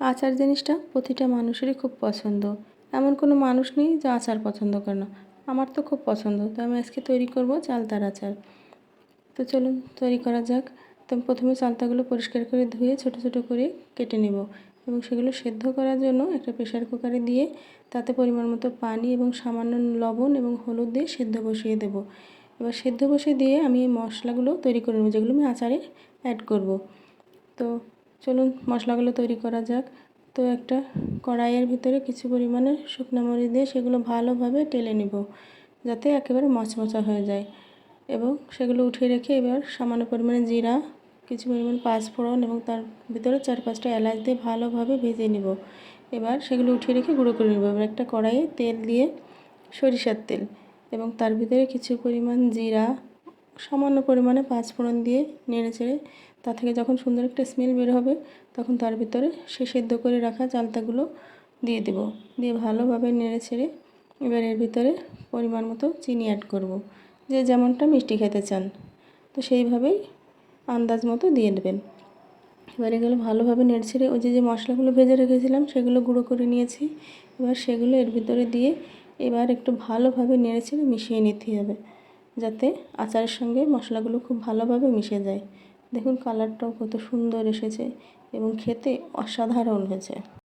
আচার জিনিসটা প্রতিটা মানুষেরই খুব পছন্দ। এমন কোনো মানুষ নেই যে আচার পছন্দ করে না। আমার তো খুব পছন্দ। তো আমি আজকে তৈরি করব চালতার আচার। তো চলুন তৈরি করা যাক। তো প্রথমে চালতাগুলো পরিষ্কার করে ধুয়ে ছোট ছোট করে কেটে নেব এবং সেগুলো সেদ্ধ করার জন্য একটা প্রেসার কুকারে দিয়ে তাতে পরিমাণ মতো পানি এবং সামান্য লবণ এবং হলুদ দিয়ে সেদ্ধ বসিয়ে দেব। এবার সেদ্ধ বসিয়ে দিয়ে আমি এই মশলাগুলো তৈরি করে নেব, যেগুলো আমি আচারে অ্যাড করব। তো চলুন মশলাগুলো তৈরি করা যাক। তো একটা কড়াইয়ের ভিতরে কিছু পরিমাণে শুকনো মরিচ দিয়ে সেগুলো ভালোভাবে টেলে নেব, যাতে একেবারে মচমচা হয়ে যায়। এবং সেগুলো উঠিয়ে রেখে এবার সামান্য পরিমাণে জিরা, কিছু পরিমাণ পাঁচফোড়ন এবং তার ভিতরে 4-5টা এলাচ দিয়ে ভালোভাবে ভেজে নেব। এবার সেগুলো উঠিয়ে রেখে গুঁড়ো করে নেব। এবার একটা কড়াইয়ে তেল দিয়ে, সরিষার তেল, এবং তার ভিতরে কিছু পরিমাণ জিরা, সামান্য পরিমাণে পাঁচফোড়ন দিয়ে নেড়ে চেড়ে তা থেকে যখন সুন্দর একটা স্মেল বের হবে, তখন তার ভিতরে সে সেদ্ধ করে রাখা চালতাগুলো দিয়ে দেব। দিয়ে ভালোভাবে নেড়ে ছেড়ে এবার এর ভিতরে পরিমাণ মতো চিনি অ্যাড করব। যে যেমনটা মিষ্টি খেতে চান, তো সেইভাবেই আন্দাজ মতো দিয়ে দেবেন। এবার এগুলো ভালোভাবে নেড়ে ছেড়ে ওই যে মশলাগুলো ভেজে রেখেছিলাম সেগুলো গুঁড়ো করে নিয়েছি, এবার সেগুলো এর ভিতরে দিয়ে এবার একটু ভালোভাবে নেড়ে ছেড়ে মিশিয়ে নিতে হবে, যাতে আচারের সঙ্গে মশলাগুলো খুব ভালোভাবে মিশে যায়। দেখুন কালারটাও কত সুন্দর এসেছে এবং খেতে অসাধারণ হয়েছে।